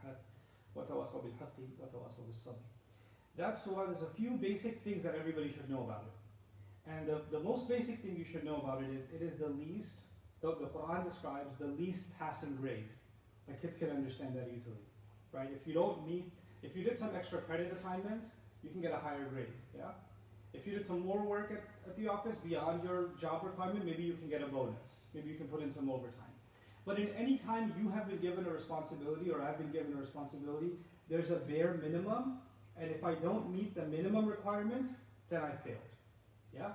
الصالحات وتواصوا بالحق وتواصوا بالصبر. That surah, there's a few basic things that everybody should know about it. And the most basic thing you should know about it is the least, the Quran describes the least passing grade. Like kids can understand that easily, right? If you did some extra credit assignments, you can get a higher grade, yeah? If you did some more work at the office beyond your job requirement, maybe you can get a bonus. Maybe you can put in some overtime. But in any time you have been given a responsibility or I've been given a responsibility, there's a bare minimum, and if I don't meet the minimum requirements, then I failed. Yeah?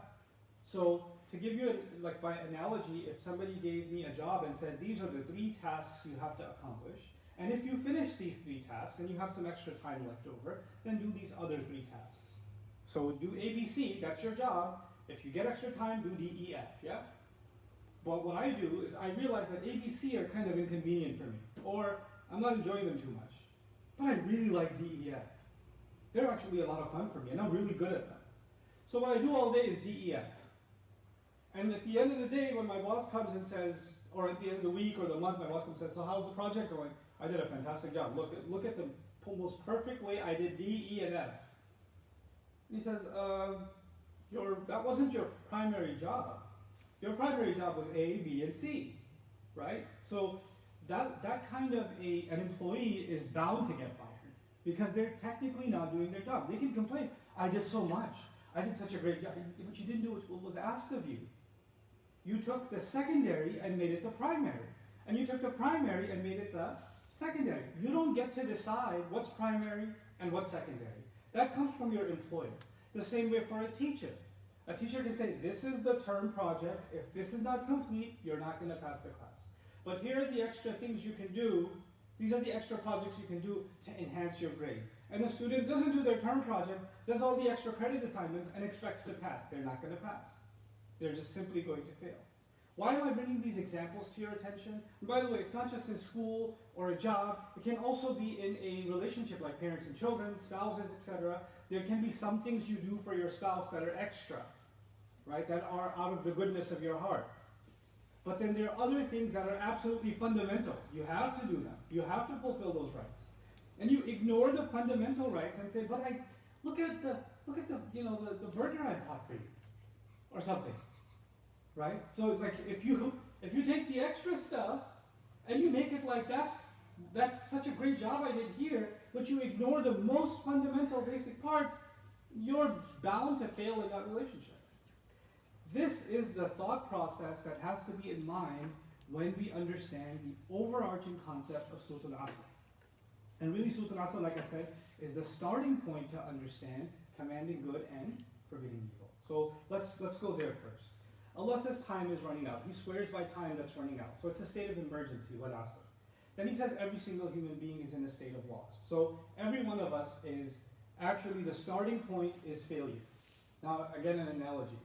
So to give you, like by analogy, if somebody gave me a job and said, these are the 3 tasks you have to accomplish, and if you finish these 3 tasks and you have some extra time left over, then do these other 3 tasks. So do ABC, that's your job. If you get extra time, do D, E, F, yeah? But what I do is I realize that ABC are kind of inconvenient for me, or I'm not enjoying them too much. But I really like D, E, F. They're actually a lot of fun for me, and I'm really good at them. So what I do all day is D, E, F. And at the end of the day, when my boss comes and says, or at the end of the week or the month, my boss comes and says, so how's the project going? I did a fantastic job. Look at the most perfect way I did D, E, and F. And he says, that wasn't your primary job. Your primary job was A, B, and C, right? So that kind of an employee is bound to get fired because they're technically not doing their job. They can complain, I did so much. I did such a great job. But you didn't do what was asked of you. You took the secondary and made it the primary. And you took the primary and made it the secondary. You don't get to decide what's primary and what's secondary. That comes from your employer. The same way for a teacher. A teacher can say, this is the term project. If this is not complete, you're not going to pass the class. But here are the extra things you can do. These are the extra projects you can do to enhance your grade. And a student doesn't do their term project, does all the extra credit assignments, and expects to pass. They're not going to pass. They're just simply going to fail. Why am I bringing these examples to your attention? And by the way, it's not just in school or a job. It can also be in a relationship like parents and children, spouses, etc. There can be some things you do for your spouse that are extra, right? That are out of the goodness of your heart. But then there are other things that are absolutely fundamental. You have to do them. You have to fulfill those rights. And you ignore the fundamental rights and say, but look at the burger I bought for you, or something, right? So like if you take the extra stuff and you make it like that's such a great job I did here, but you ignore the most fundamental basic parts, you're bound to fail in that relationship. This is the thought process that has to be in mind when we understand the overarching concept of Surah Al-Asr. And really Surah Al-Asr, like I said, is the starting point to understand commanding good and forbidding evil. So let's go there first. Allah says time is running out. He swears by time that's running out. So it's a state of emergency, wal-asr. Then he says every single human being is in a state of loss. So every one of us is, actually the starting point is failure. Now again, an analogy.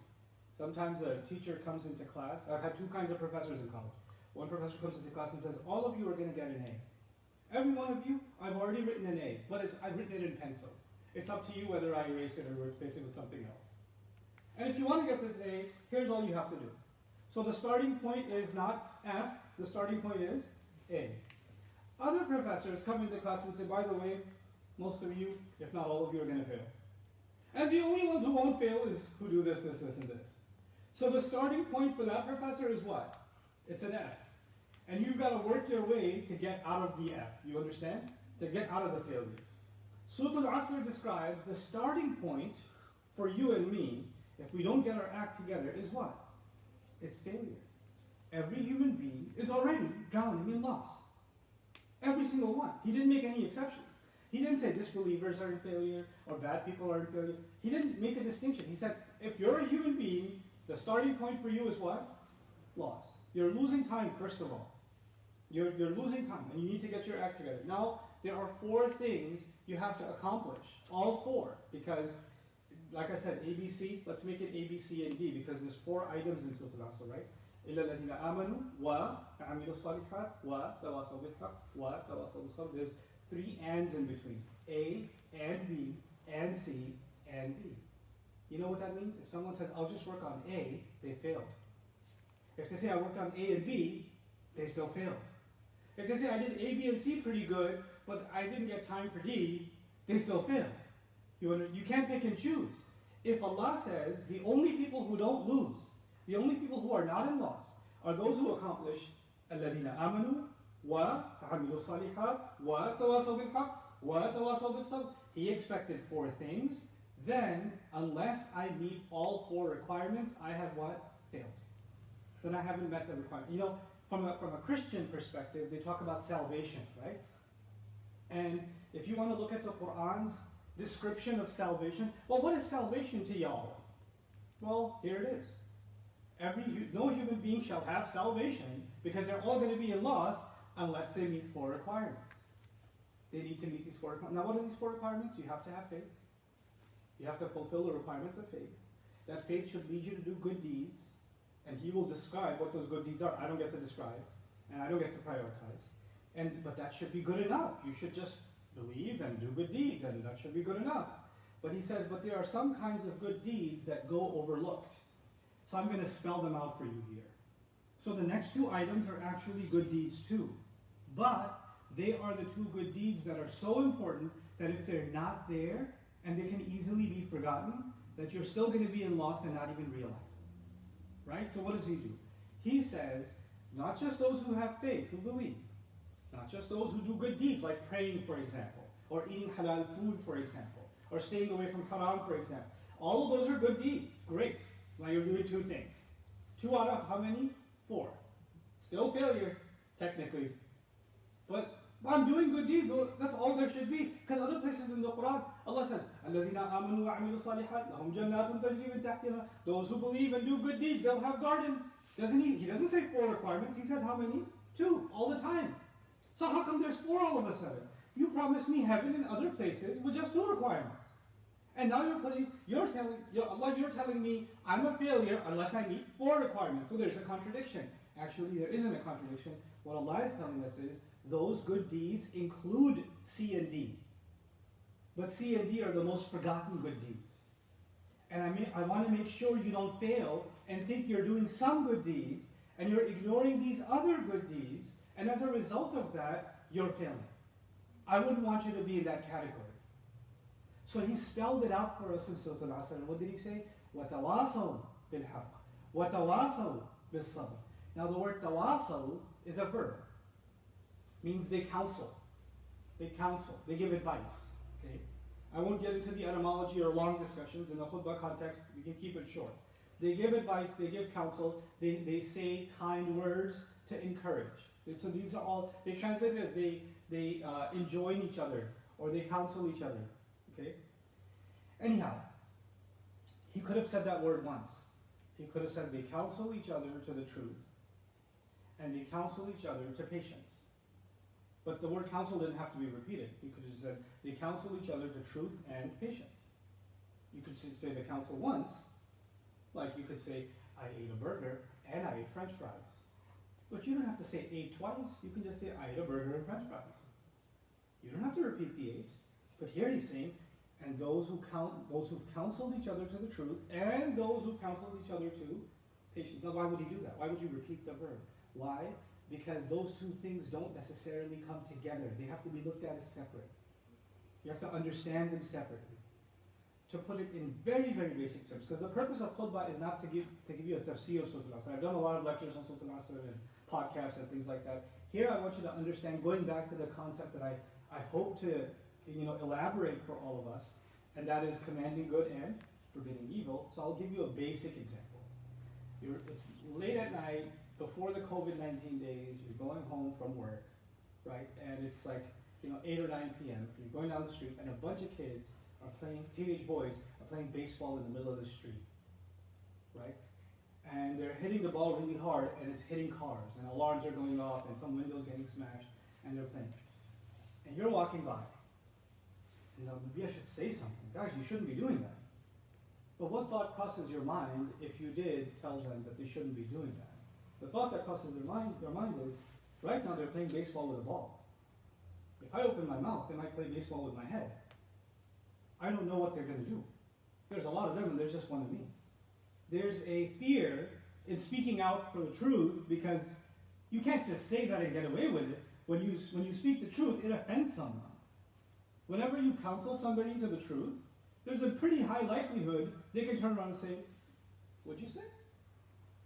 Sometimes a teacher comes into class. I've had 2 kinds of professors in college. One professor comes into class and says, all of you are going to get an A. Every one of you, I've already written an A, but I've written it in pencil. It's up to you whether I erase it or replace it with something else. And if you want to get this A, here's all you have to do. So the starting point is not F, the starting point is A. Other professors come into class and say, by the way, most of you, if not all of you, are going to fail. And the only ones who won't fail is who do this, this, this, and this. So the starting point for that professor is what? It's an F. And you've got to work your way to get out of the F. You understand? To get out of the failure. Surah Al-Asr describes the starting point for you and me, if we don't get our act together, is what? It's failure. Every human being is already drowning in loss. Every single one. He didn't make any exceptions. He didn't say disbelievers are in failure or bad people are in failure. He didn't make a distinction. He said, if you're a human being, the starting point for you is what? Loss. You're losing time, first of all. You're losing time, and you need to get your act together. Now, there are 4 things you have to accomplish. All 4. Because, like I said, ABC, let's make it A, B, C, and D, because there's 4 items in Surah Al-Asr, right? إِلَّا الَّذِينَ آمَنُوا وَعَمِلُوا الصَّالِحَاتِ وَتَوَاصَوْا بِالْحَقِّ وَتَوَاصَوْا بِالصَّبْرِ. There's 3 ands in between. A, and B, and C, and D. You know what that means? If someone says, I'll just work on A, they failed. If they say, I worked on A and B, they still failed. If they say, I did A, B, and C pretty good, but I didn't get time for D, they still failed. You can't pick and choose. If Allah says the only people who don't lose, the only people who are not in loss, are those who accomplish الَّذِينَ آمَنُوا وَعَمِلُوا الصَّالِحَاتِ وَتَوَاصَوْا بِالْحَقِّ وَتَوَاصَوْا بِالصَّبْرِ. He expected 4 things. Then, unless I meet all 4 requirements, I have what? Failed. Then I haven't met the requirement. You know, from a Christian perspective, they talk about salvation, right? And if you want to look at the Qur'an's description of salvation, well, what is salvation to y'all? Well, here it is. No human being shall have salvation because they're all going to be in loss unless they meet 4 requirements. They need to meet these 4 requirements. Now, what are these 4 requirements? You have to have faith. You have to fulfill the requirements of faith. That faith should lead you to do good deeds, and He will describe what those good deeds are. I don't get to describe, and I don't get to prioritize. But that should be good enough. You should just believe and do good deeds, and that should be good enough. But he says, but there are some kinds of good deeds that go overlooked. So I'm going to spell them out for you here. So the next 2 items are actually good deeds too. But they are the 2 good deeds that are so important that if they're not there, and they can easily be forgotten, that you're still going to be in loss and not even realize it. Right? So what does he do? He says, not just those who have faith, who believe, not just those who do good deeds, like praying, for example, or eating halal food, for example, or staying away from haram, for example. All of those are good deeds. Great. Now you're doing 2 things. 2 out of how many? 4. Still failure, technically. But I'm doing good deeds. Well, that's all there should be. Because other places in the Quran, Allah says, الَّذِينَ آمَنُوا وَعَمِلُوا الصَّالِحَاتِ لَهُمْ جَنَّاتٌ تَجْرِي مِن تَحْتِهَا. Those who believe and do good deeds, they'll have gardens. He doesn't say 4 requirements. He says how many? 2, all the time. So how come there's 4 all of a sudden? You promised me heaven in other places with just 2 requirements. And now you're telling me I'm a failure unless I meet 4 requirements. So there's a contradiction. Actually, there isn't a contradiction. What Allah is telling us is those good deeds include C and D. But C and D are the most forgotten good deeds. And I want to make sure you don't fail and think you're doing some good deeds and you're ignoring these other good deeds, and as a result of that, you're failing. I wouldn't want you to be in that category. So he spelled it out for us in Surah Al-Asr. What did he say? وَتَوَاصَوْا بِالْحَقِّ وَتَوَاصَوْا بِالصَّبْرِ. Now the word tawasaw is a verb. Means they counsel. They counsel. They give advice. Okay? I won't get into the etymology or long discussions. In the khutbah context, we can keep it short. They give advice, they give counsel, they say kind words to encourage. So these are all, they translate it as they enjoin each other, or they counsel each other. Okay? Anyhow, he could have said that word once. He could have said they counsel each other to the truth, and they counsel each other to patience. But the word counsel didn't have to be repeated. He could have said they counsel each other to truth and patience. You could say the counsel once, like you could say, I ate a burger and I ate French fries. But you don't have to say ate twice. You can just say I ate a burger and French fries. You don't have to repeat the ate. But here he's saying, and those who've counseled each other to the truth, and those who've counseled each other to patience. Now, why would he do that? Why would you repeat the verb? Why? Because those 2 things don't necessarily come together. They have to be looked at as separate. You have to understand them separately. To put it in very, very basic terms, because the purpose of khutbah is not to give you a tafsir of Surah Al-Asr. I've done a lot of lectures on Surah Al-Asr and podcasts and things like that. Here I want you to understand, going back to the concept that I hope to elaborate for all of us, and that is commanding good and forbidding evil. So I'll give you a basic example. It's late at night, before the COVID-19 days, you're going home from work, right? And it's like 8 or 9 p.m. You're going down the street, and a bunch of kids are playing, teenage boys are playing baseball in the middle of the street, right? And they're hitting the ball really hard, and it's hitting cars, and alarms are going off, and some windows getting smashed, and they're playing. And you're walking by. Maybe I should say something. Guys, you shouldn't be doing that. But what thought crosses your mind if you did tell them that they shouldn't be doing that? The thought that crosses their mind is, right now they're playing baseball with a ball. If I open my mouth, they might play baseball with my head. I don't know what they're going to do. There's a lot of them, and there's just one of me. There's a fear in speaking out for the truth, because you can't just say that and get away with it. when you speak the truth, it offends someone. Whenever you counsel somebody to the truth, there's a pretty high likelihood they can turn around and say, "What'd you say?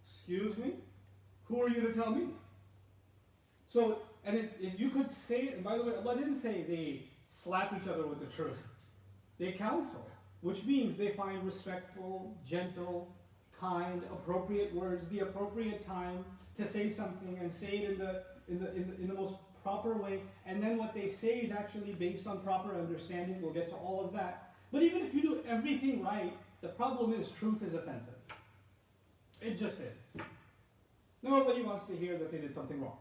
Excuse me? Who are you to tell me?" So, and you could say, and by the way, Allah didn't say they slap each other with the truth. They counsel, which means they find respectful, gentle, kind, appropriate words, the appropriate time to say something, and say it in the most proper way. And then what they say is actually based on proper understanding. We'll get to all of that. But even if you do everything right, the problem is truth is offensive. It just is. Nobody wants to hear that they did something wrong.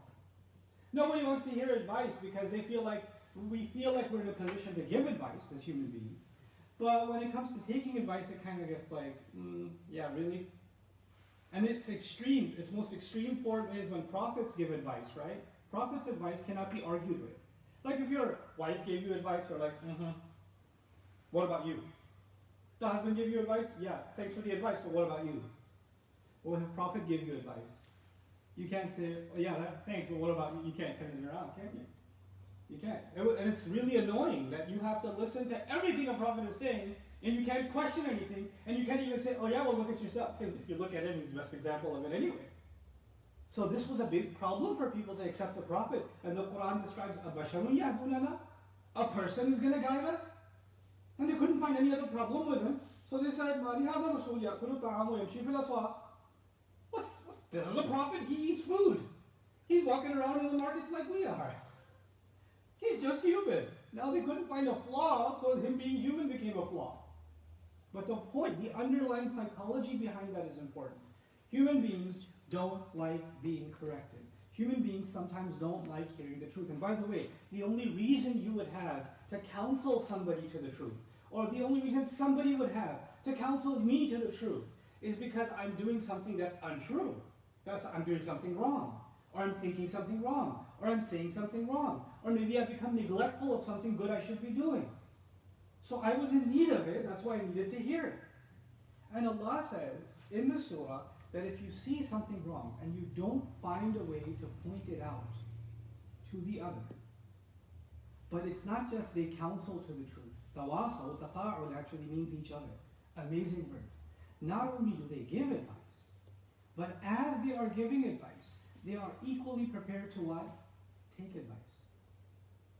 Nobody wants to hear advice because we feel like we're in a position to give advice as human beings. But when it comes to taking advice, it kind of gets like, yeah, really? And it's extreme. Its most extreme form is when prophets give advice, right? Prophets' advice cannot be argued with. Like if your wife gave you advice, you're like, what about you? The husband gave you advice? Yeah, thanks for the advice, but what about you? Well, when a prophet gives you advice, you can't say, oh yeah, thanks, but what about you? You can't turn it around, can you? You can't. And it's really annoying that you have to listen to everything a prophet is saying, and you can't question anything, and you can't even say, oh yeah, well look at yourself, because if you look at him, he's the best example of it anyway. So this was a big problem for people to accept the prophet. And the Quran describes a person is going to guide us. And they couldn't find any other problem with him. So they said, this is a prophet, he eats food. He's walking around in the markets like we are. He's just human. Now they couldn't find a flaw, so him being human became a flaw. But the point, the underlying psychology behind that is important. Human beings don't like being corrected. Human beings sometimes don't like hearing the truth. And by the way, the only reason you would have to counsel somebody to the truth, or the only reason somebody would have to counsel me to the truth, is because I'm doing something that's untrue. I'm doing something wrong, or I'm thinking something wrong, or I'm saying something wrong, or maybe I've become neglectful of something good I should be doing. So I was in need of it, that's why I needed to hear it. And Allah says in the surah that if you see something wrong and you don't find a way to point it out to the other, but it's not just they counsel to the truth. Tawasaw, tafa'ul actually means each other. Amazing word. Not only do they give advice, but as they are giving advice, they are equally prepared to what? Take advice.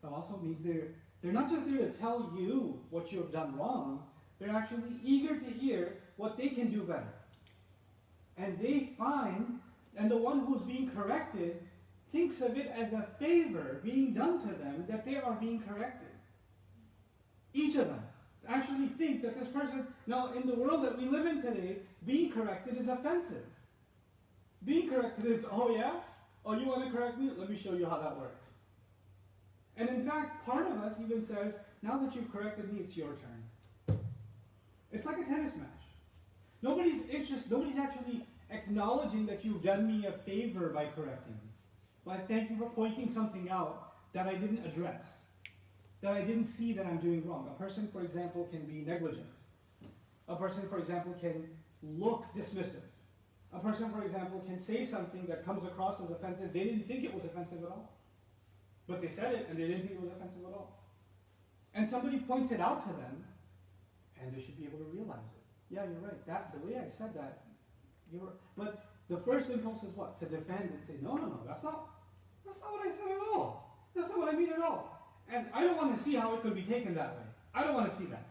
Tawasaw means they're not just there to tell you what you have done wrong, they're actually eager to hear what they can do better. And they find, and the one who's being corrected thinks of it as a favor being done to them that they are being corrected. Each of them actually think that this person, now in the world that we live in today, being corrected is offensive. Being corrected is, oh yeah? Oh, you want to correct me? Let me show you how that works. And in fact, part of us even says, now that you've corrected me, it's your turn. It's like a tennis match. Nobody's actually acknowledging that you've done me a favor by correcting me. By thank you for pointing something out that I didn't address, that I didn't see that I'm doing wrong. A person, for example, can be negligent. A person, for example, can look dismissive. A person, for example, can say something that comes across as offensive. They didn't think it was offensive at all. But they said it and they didn't think it was offensive at all. And somebody points it out to them, and they should be able to realize it. Yeah, you're right. The way I said that, but the first impulse is what? To defend and say, no, that's not what I said at all. That's not what I mean at all. And I don't want to see how it could be taken that way. I don't want to see that.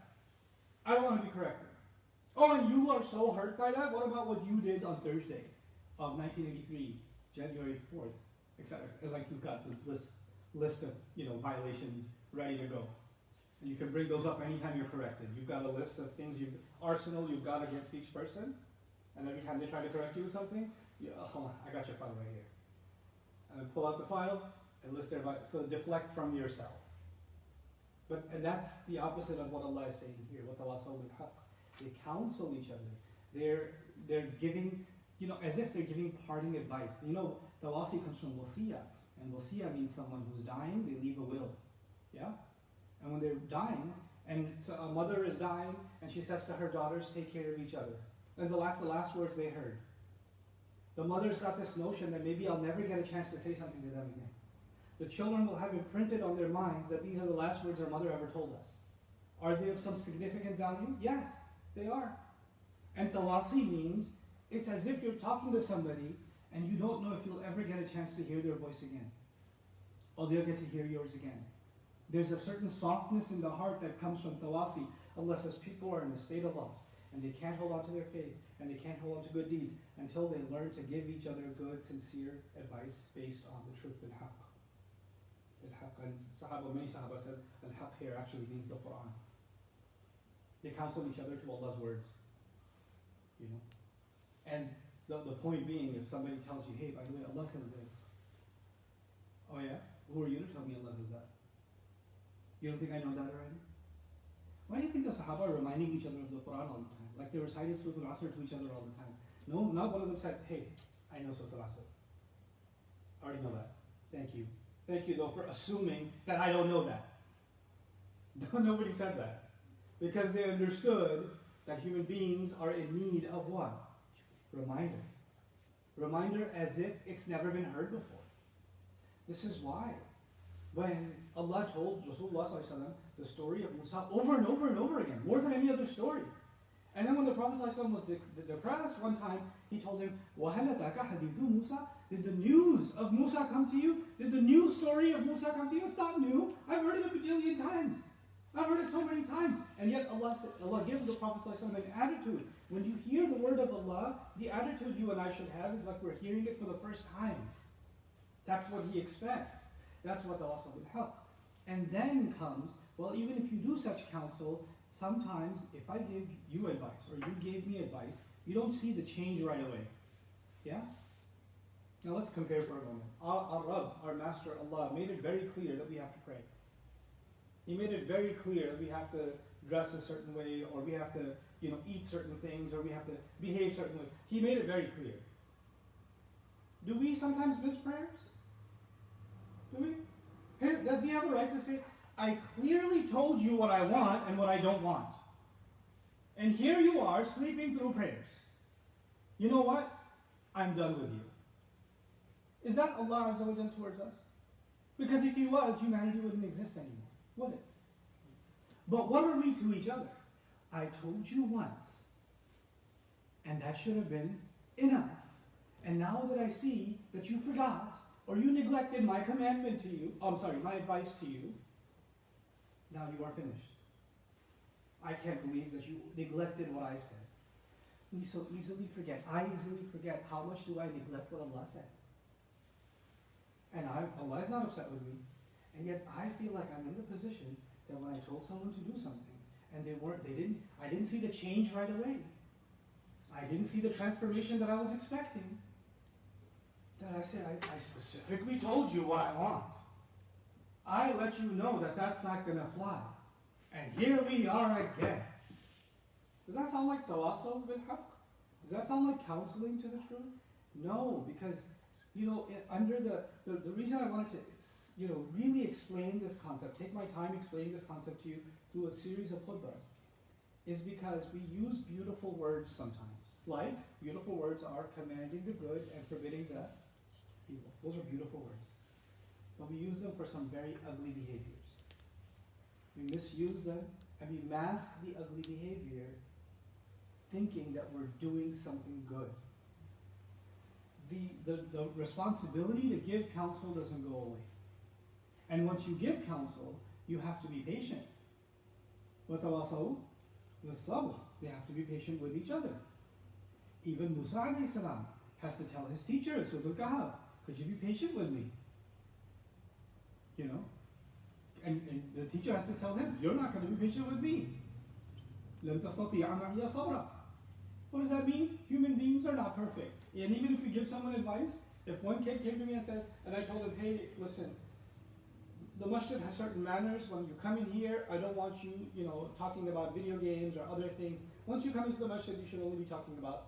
I don't want to be corrected. Oh, and you are so hurt by that? What about what you did on Thursday of 1983, January 4th, etc.? It's like you've got the list of violations ready to go. And you can bring those up anytime you're corrected. You've got a list of things, arsenal you've got against each person. And every time they try to correct you with something, I got your file right here. And then pull out the file and list their violations. So deflect from yourself. And that's the opposite of what Allah is saying here. They counsel each other. They're giving, as if they're giving parting advice. Tawasi comes from wasiya. And wasiya means someone who's dying, they leave a will. Yeah? And when they're dying, and so a mother is dying, and she says to her daughters, take care of each other. And the last words they heard. The mother's got this notion that maybe I'll never get a chance to say something to them again. The children will have imprinted on their minds that these are the last words our mother ever told us. Are they of some significant value? Yes, they are. And tawasi means it's as if you're talking to somebody and you don't know if you'll ever get a chance to hear their voice again, or they'll get to hear yours again. There's a certain softness in the heart that comes from tawasi. Allah says people are in a state of loss, and they can't hold on to their faith, and they can't hold on to good deeds until they learn to give each other good, sincere advice based on the truth, al-haq. Al-haq, and many Sahaba said, al-haq here actually means the Quran. They counsel each other to Allah's words. You know? And the point being, if somebody tells you, hey, by the way, Allah says this. Oh yeah? Who are you to tell me Allah says that? You don't think I know that already? Why do you think the Sahaba are reminding each other of the Quran all the time? Like they recited Surah Al-Asr to each other all the time. No, not one of them said, hey, I know Surah Al-Asr. I already know that. Thank you. Thank you though for assuming that I don't know that. Nobody said that. Because they understood that human beings are in need of what? Reminder. Reminder as if it's never been heard before. This is why when Allah told Rasulullah ﷺ the story of Musa over and over and over again, more than any other story. And then when the Prophet ﷺ was depressed one time, he told him, وَهَلَ أَتَاكَ حَدِيثُ مُوسَى? Did the news of Musa come to you? Did the news story of Musa come to you? It's not new. I've heard it a bajillion times. I've heard it so many times. And yet Allah gives the Prophet ﷺ an attitude. When you hear the word of Allah, the attitude you and I should have is like we're hearing it for the first time. That's what He expects. That's what the Wasl will help. And then comes, well, even if you do such counsel, sometimes if I give you advice or you gave me advice, you don't see the change right away. Yeah? Now let's compare for a moment. Our Rabb, our Master Allah, made it very clear that we have to pray. He made it very clear that we have to dress a certain way, or we have to, eat certain things, or we have to behave certain ways. He made it very clear. Do we sometimes miss prayers? Do we? Does He have a right to say, I clearly told you what I want and what I don't want. And here you are sleeping through prayers. You know what? I'm done with you. Is that Allah Azza wa Jalla towards us? Because if He was, humanity wouldn't exist anymore, would it? But what are we to each other? I told you once, and that should have been enough. And now that I see that you forgot, or you neglected my commandment to you, my advice to you, now you are finished. I can't believe that you neglected what I said. We so easily forget. I easily forget. How much do I neglect what Allah said? And Allah is not upset with me. And yet I feel like I'm in the position that when I told someone to do something, and I didn't see the change right away. I didn't see the transformation that I was expecting. That I said, I specifically told you what I want. I let you know that that's not going to fly. And here we are again. Does that sound like tawasul bil haqq? Does that sound like counseling to the truth? No, because, under the reason I wanted to, really explain this concept, take my time explaining this concept to you through a series of khutbahs, is because we use beautiful words sometimes. Like, beautiful words are commanding the good and forbidding the evil. Those are beautiful words. But we use them for some very ugly behaviors. We misuse them and we mask the ugly behavior thinking that we're doing something good. The responsibility to give counsel doesn't go away. And once you give counsel, you have to be patient. وَتَوَاصَوْا بِالصَّبْرِ. We have to be patient with each other. Even Musa alayhi salam has to tell his teacher, Surah Al-Kahf, could you be patient with me? And the teacher has to tell him, you're not going to be patient with me. لَن تَسْتَطِيعَ مَعِيَ صَبْرًا. What does that mean? Human beings are not perfect. And even if we give someone advice, if one kid came to me and said, and I told him, hey, listen, the masjid has certain manners. When you come in here, I don't want you, talking about video games or other things. Once you come into the masjid, you should only be talking about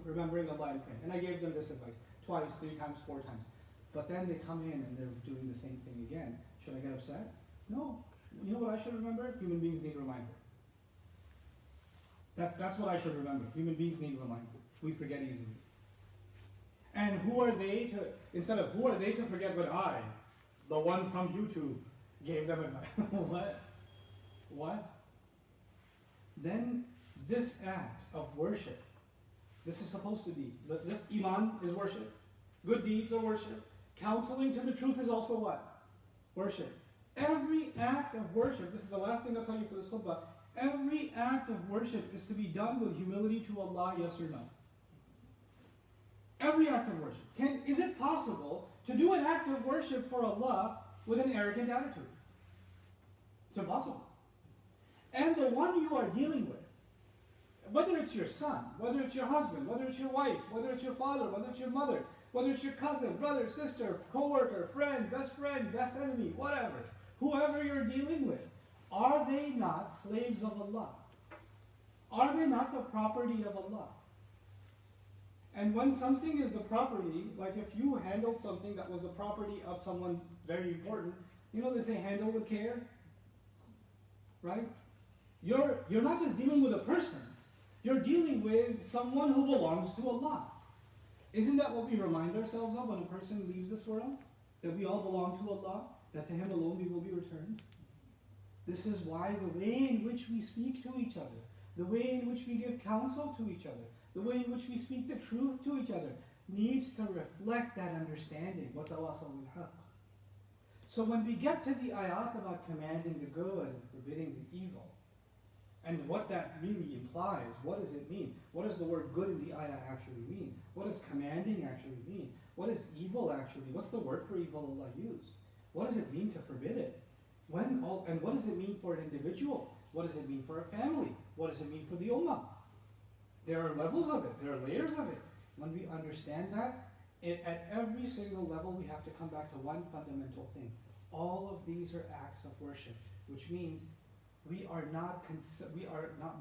remembering Allah and praying. And I gave them this advice twice, 3 times, 4 times. But then they come in and they're doing the same thing again. Should I get upset? No. You know what I should remember? Human beings need a reminder. That's what I should remember. Human beings need a reminder. We forget easily. And who are they to forget but I? the one from YouTube gave them advice. What? Then this act of worship, this is supposed to be, this Iman is worship, good deeds are worship, counseling to the truth is also what? Worship. Every act of worship, this is the last thing I'll tell you for this khutbah, every act of worship is to be done with humility to Allah, yes or no? Every act of worship. Is it possible to do an act of worship for Allah with an arrogant attitude? It's impossible. And the one you are dealing with, whether it's your son, whether it's your husband, whether it's your wife, whether it's your father, whether it's your mother, whether it's your cousin, brother, sister, co-worker, friend, best enemy, whatever, whoever you're dealing with, are they not slaves of Allah? Are they not the property of Allah? And when something is the property, like if you handled something that was the property of someone very important, you know they say handle with care, right? You're not just dealing with a person, you're dealing with someone who belongs to Allah. Isn't that what we remind ourselves of when a person leaves this world? That we all belong to Allah, that to Him alone we will be returned? This is why the way in which we speak to each other, the way in which we give counsel to each other, the way in which we speak the truth to each other needs to reflect that understanding. So when we get to the ayat about commanding the good and forbidding the evil, and what that really implies, what does it mean? What does the word good in the ayah actually mean? What does commanding actually mean? What is evil actually? What's the word for evil Allah used? What does it mean to forbid it? And what does it mean for an individual? What does it mean for a family? What does it mean for the ummah? There are levels of it. There are layers of it. When we understand that, at every single level we have to come back to one fundamental thing. All of these are acts of worship, which means we are not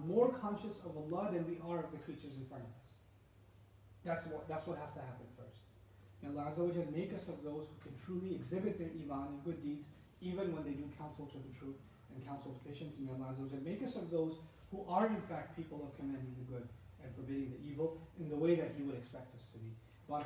more conscious of Allah than we are of the creatures in front of us. That's what has to happen first. And Allah Azza wa Jalla make us of those who can truly exhibit their Iman and good deeds, even when they do counsel to the truth and counsel to patience. And Allah Azza wa Jalla make us of those who are in fact people of commanding the good and forbidding the evil in the way that He would expect us to be.